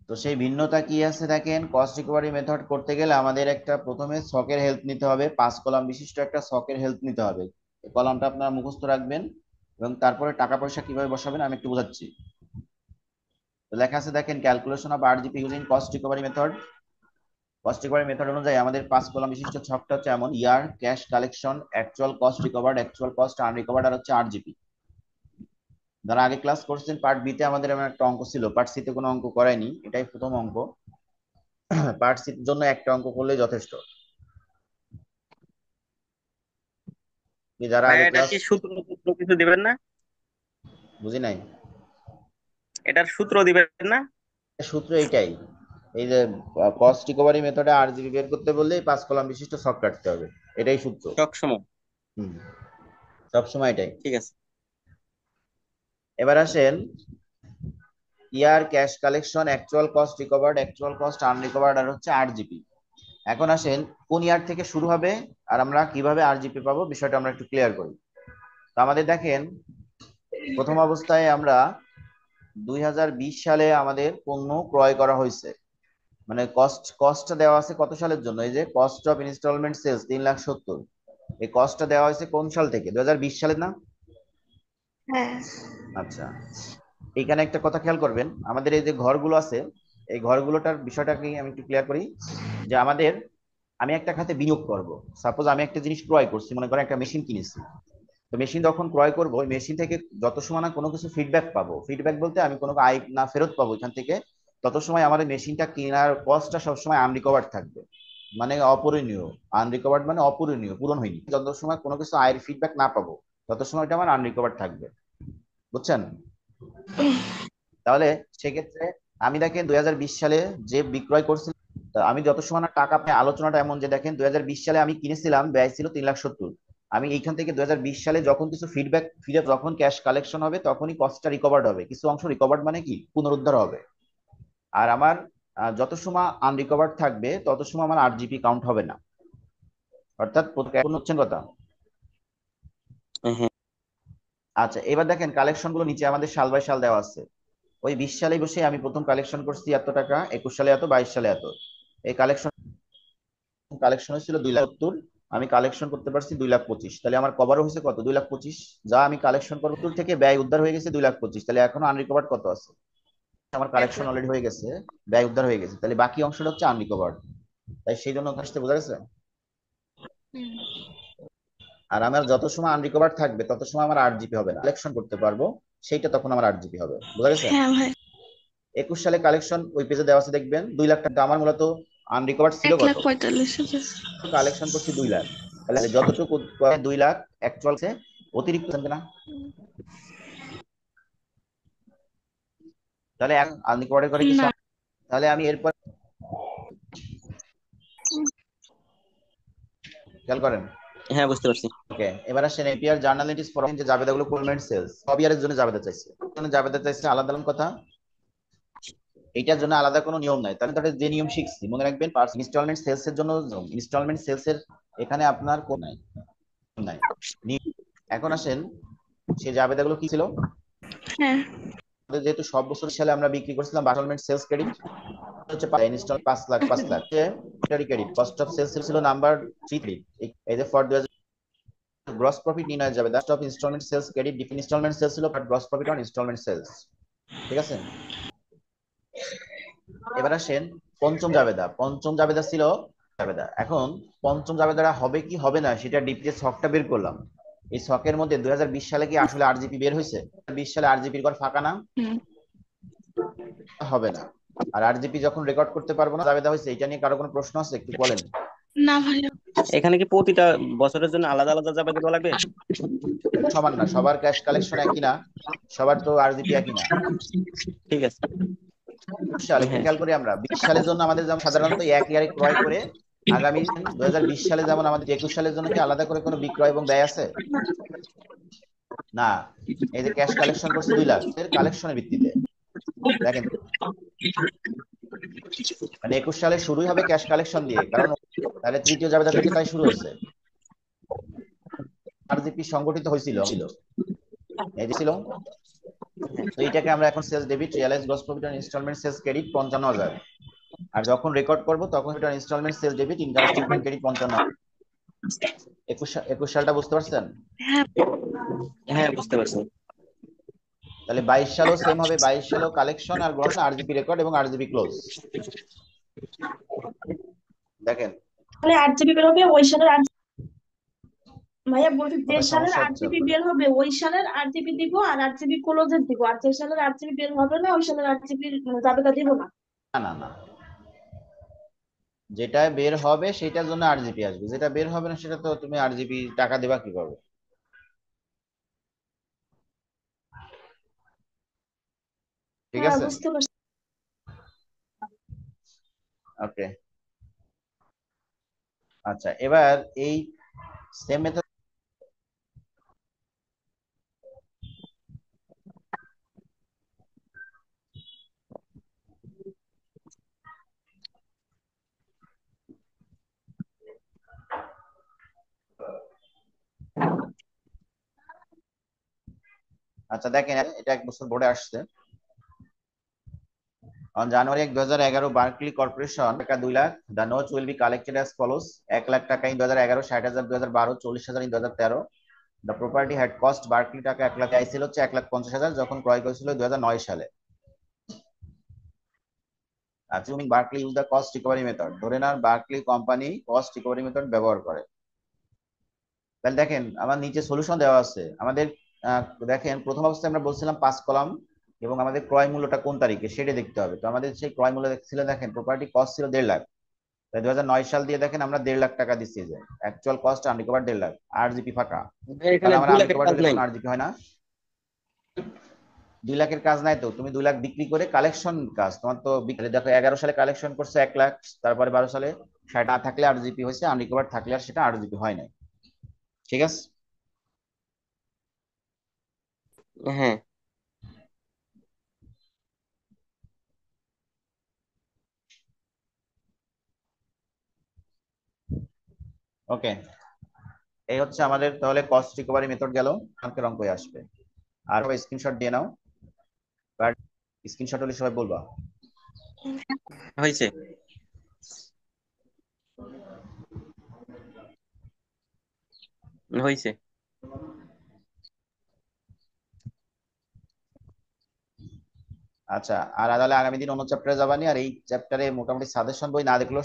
তো সেই ভিন্নতা কি আছে দেখেন, কস্ট রিকভারি মেথড করতে গেলে আমাদের একটা প্রথমে ছকের হেল্প নিতে হবে, 5 কলাম বিশিষ্ট একটা ছকের হেল্প নিতে হবে। এই কলামটা আপনারা মুখস্থ রাখবেন এবং তারপরে টাকা পয়সা কিভাবে বসাবেন আমি একটু বোঝাচ্ছি। তো লেখা আছে দেখেন, calculation of RGP using cost recovery method. Cost recovery method অনুযায়ী আমাদের 5 কলাম বিশিষ্ট ছকটা হচ্ছে এমন: year, cash collection, actual cost recovered, actual cost unrecovered, আর হচ্ছে আরজিপি। যারা আগে ক্লাস করছেন পার্ট বি তে আমাদের এমন একটা অঙ্ক ছিল, পার্ট সি তে কোনো অঙ্ক করায়নি, এটাই প্রথম অঙ্ক। পার্ট সির জন্য একটা অঙ্ক করলেই যথেষ্ট। যারা ভাইয়া আগে এটার ক্লাস, কি সূত্র সূত্র কিছু দিবেন না? বুঝি নাই। এটার সূত্র দিবেন না? সূত্র এইটাই, এই যে কস্ট রিকভারি মেথডে আরজিবি বের করতে বললে 5 কলাম বিশিষ্ট ছক কাটতে হবে, এটাই সূত্র। সব সময়? হুম, সবসময় এটাই। ঠিক আছে। এবার আসেন, year, cash collection, actual cost recovered, actual cost unrecovered, আর হচ্ছে আরজিপি। এখন আসেন কোন ইয়ার থেকে শুরু হবে আর আমরা কিভাবে আরজিপি পাবো, বিষয়টা আমরা একটু ক্লিয়ার করি। তো আমাদের দেখেন, প্রথম অবস্থায় আমরা 2020 সালে আমাদের পণ্য ক্রয় করা হয়েছে, মানে কস্টটা দেওয়া আছে কত সালের জন্য, এই যে কস্ট অফ ইনস্টলমেন্ট সেলস 3,70,000, এই কস্টটা দেওয়া হয়েছে কোন সাল থেকে, 2020 সালে না? হ্যাঁ। আচ্ছা, এখানে একটা কথা খেয়াল করবেন, আমাদের এই যে ঘরগুলো আছে, এই ঘরগুলোটার বিষয়টাকে আমি একটু ক্লিয়ার করি। যে আমাদের, আমি একটা খাতে বিনিয়োগ করব, সাপোজ আমি একটা জিনিস ক্রয় করছি, মনে করেন একটা মেশিন কিনেছি। তো মেশিন যখন ক্রয় করবো, ওই মেশিন থেকে যত সময় না কোনো কিছু ফিডব্যাক পাবো, ফিডব্যাক বলতে আমি কোনো আয় না ফেরত পাবো এখান থেকে, তত সময় আমার ওই মেশিনটা কেনার কস্টটা সবসময় আনরিকভার্ড থাকবে, মানে অপূরণীয়। আনরিকভার্ড মানে অপূরণীয়, পূরণ হয়নি। যত সময় কোনো কিছু আয়ের ফিডব্যাক না পাবো, তত সময় এটা আমার আনরিকভার্ড থাকবে। বুঝছেন? তাহলে সেক্ষেত্রে আমি দেখেন 2020 সালে যে বিক্রয় করছি, তা আমি যত সময় না টাকা পাই, আলোচনাটা এমন যে দেখেন 2020 সালে আমি কিনেছিলাম, ব্যয় ছিল 3,70,000। আমি এইখান থেকে 2020 সালে যখন কিছু ফিডব্যাক ফিরে, যখন ক্যাশ কালেকশন হবে তখনই কস্টটা রিকভার্ড হবে, কিছু অংশ রিকভার্ড মানে কি পুনরুদ্ধার হবে। আর আমার যত সময় আনরিকভার্ড থাকবে তত সময় আমার আরজিপি কাউন্ট হবে না। অর্থাৎ এখন হচ্ছেন কথা। হ্যাঁ। আচ্ছা, এবার দেখেন কালেকশন গুলো নিচে আমাদের সাল বাই সাল দেওয়া আছে। ওই 20 সালে বসে আমি প্রথম কালেকশন করছি এত টাকা, 21 সালে এত, 22 সালে এত। এই কালেকশন কালেকশন হয়েছিল 2,70,000, আমি কালেকশন করতে পারছি 2,25,000, তাহলে আমার কভারও হয়েছে কত, 2,25,000। যা আমি কালেকশন করবো তোর থেকে ব্যয় উদ্ধার হয়ে গেছে 2,25,000, তাহলে এখনো আনরিকভার্ড কত আছে, আমার কালেকশন অলরেডি হয়ে গেছে, ব্যয় উদ্ধার হয়ে গেছে, তাহলে বাকি অংশটা হচ্ছে আনরিকভার্ড। তাই সেই জন্য আসতে বোঝা গেছে। হুম। আর আমার যত সময় আনরিকভার্ড থাকবে তত সময় আমার 8 জিবি হবে না, কালেকশন করতে পারবো, সেইটা তখন আমার 8 জিবি হবে। বোঝা গেছে? হ্যাঁ ভাই। 21 সালে কালেকশন ওই পেজে দেওয়া আছে, দেখবেন 2,00,000 টাকা। আমার মূলত আনরিকভার্ড ছিল এক কত, লাখ পঁয়তাল্লিশ হাজার কালেকশন করছি 2,00,000, তাহলে যতটুকু 2,00,000 অ্যাকচুয়াল অতিরিক্ত না, তাহলে আনরিকভার্ডের করে কিছু, না। তাহলে আমি এরপর খেয়াল করেন। হ্যাঁ, বুঝতে পারছি। ওকে, এবার আসেন এপিআর জার্নাল এন্ট্রিজ ফর যে জাবেদাগুলো পেমেন্ট সেলস সব ইয়ারের জন্য জাবেদা চাইছে, জাবেদা চাইছে আলাদা আলাদা কথা, এইটার জন্য আলাদা কোনো নিয়ম নাই। তাহলে তাহলে যে নিয়ম শিখছি মনে রাখবেন, ইনস্টলমেন্ট সেলস এর জন্য, ইনস্টলমেন্ট সেলস এর এখানে আপনার কোন নাই, নাই নিয়ম। এখন আসেন সেই জাবেদাগুলো কি ছিল, হ্যাঁ। আমাদের যেহেতু সব বছর সালে আমরা বিক্রি করছিলাম ইনস্টলমেন্ট সেলস ক্রেডিট হচ্ছে instal 5,00,000, 5,00,000 credit, cost of sales ছিল নাম্বার 3 ক্রেডিট। এই যে ফর গ্রস প্রফিট নির্ণয় যাবে, that of instalment sales credit, instalment sales ছিল but gross profit on instalment sales. ঠিক আছে? এবার আসেন পঞ্চম জাবেদা, পঞ্চম জাবেদা ছিল জাবেদা। এখন পঞ্চম জাবেদাটা হবে কি হবে না সেটা ডিপিএস ছকটা বের করলাম। এই ছকের মধ্যে 2020 সালে কি আসলে আরজিপি বের হয়েছে? 20 সালে আরজিপির ঘর ফাঁকা না? হুম। হবে না। আর আরজিপি যখন রেকর্ড করতে পারবো না, জাবেদা হয়েছে, এটা নিয়ে কারো কোনো প্রশ্ন আছে একটু বলেন। না ভাইয়া। এখানে কি প্রতিটা বছরের জন্য আলাদা আলাদা যাবে দেওয়া লাগবে? সমান না, সবার ক্যাশ কালেকশন একই না, সবার তো আরজিপি একই না। ঠিক আছে। সাল একটু হ্যাঁ। খেয়াল করি, আমরা 20 সালের জন্য আমাদের যেমন সাধারণত এক ইয়ারে ক্রয় করে আগামী 2020 সালে যেমন আমাদের 21 সালের জন্য কি আলাদা করে কোনো বিক্রয় এবং ব্যয় আছে? না। এই যে ক্যাশ কালেকশন করছে 2,00,000 এর কালেকশনের ভিত্তিতে, দেখেন মানে 21 সালে শুরুই হবে ক্যাশ কালেকশন দিয়ে, কারণ তাহলে তৃতীয় জাবেদা থেকে তাই শুরু হয়েছে। আরজিপি সংগঠিত হয়েছিল ছিল, এই যে ছিল তো এইটাকে আমরা এখন sales debit, realise gross profit আর ইনস্টলমেন্ট সেলস ক্রেডিট 55,000। আর যখন রেকর্ড করব তখন এটা instalment sales debit, income statement credit 55। 21 সালটা বুঝতে পারছেন? হ্যাঁ হ্যাঁ, বুঝতে পারছি। তাহলে 22 সালও সেম হবে, 22 সালও কালেকশন আর গ্রস, আরজিপি রেকর্ড এবং আরজিপি ক্লোজ। দেখেন তাহলে 8 জিবি বের হবে ওই সালের ভাইয়া বলছি যে কথা সালের সমস্যা আট হচ্ছে জিবি আপনার। বের হবে ওই সালের 8 জিবি দিব আর 8 জিবি ক্লোজের দিব, আর যে সালের 8 জিবি বের হবে না ওই সালের 8 জিবি জাবেদা দিব না। না না না, যেটা বের হবে সেটার জন্য আরজিপি আসবে, যেটা বের হবে না সেটা তো তুমি আরজিপি টাকা দেবা কিভাবে? ঠিক হ্যাঁ আছে, বুঝতে পারছি। ওকে। আচ্ছা, এবার এই সেম মেথড। আচ্ছা দেখেন, এটা 1 বছর বোর্ডে আসছে। On January 1, 2011, Barclay Corporation টাকা 2 lakh. The notes will be collected as follows: 1 lakh টাকা in 2011, 60,000 2012, 40,000 in 2013। The property had cost Barclay টাকা 1 লাখ, চাইছিল হচ্ছে 1,50,000 যখন ক্রয় করেছিল 2009 সালে। Assuming Barclay use the cost recovery method, ধরে নেন Berkeley company cost recovery method ব্যবহার করে। তাহলে দেখেন আমার নিচে সলিউশন দেওয়া আছে আমাদের। দেখেন প্রথম অবস্থায় আমরা বলছিলাম 5 কলাম, এবং আমাদের ক্রয় মূল্যটা কোন তারিখে সেটা দেখতে হবে। তো আমাদের সেই ক্রয় মূল্য দেখছিল, দেখেন প্রপার্টি কস্ট ছিল 1.5 লাখ। তাই 2009 সাল দিয়ে দেখেন আমরা 1.5 লাখ টাকা দিচ্ছি, যে অ্যাকচুয়াল কস্ট আনরিকভার 1.5 লাখ, আরজিপি ফাঁকা। ভাই, এখানে তাহলে আমরা 2 লাখের আনরিকভার কাজ হলে নাই। তখন আরজিপি হয় না। 2 লাখের কাজ নাই তো, তুমি 2 লাখ বিক্রি করে কালেকশন কাজ তোমার তো বিক্রি। দেখো 11 সালে কালেকশন করছে 1 লাখ, তারপরে 12 সালে সেটা না থাকলে আরজিপি হয়েছে, আনরিকভার থাকলে আর সেটা আরজিপি হয় নাই। ঠিক আছে, হ্যাঁ। ওকে। এই হচ্ছে আমাদের তাহলে কস্ট রিকভারি মেথড গেল, অঙ্কের অঙ্ক আসবে। আর স্ক্রিনশট দিয়ে নাও, স্ক্রিনশট হলে সবাই বলবা। হয়েছে। হয়েছে। আচ্ছা, আর তাহলে আগামী দিন অন্য চ্যাপ্টারে যাবানি, আর এই চ্যাপ্টারে মোটামুটি সাজেশন বই না দেখলেও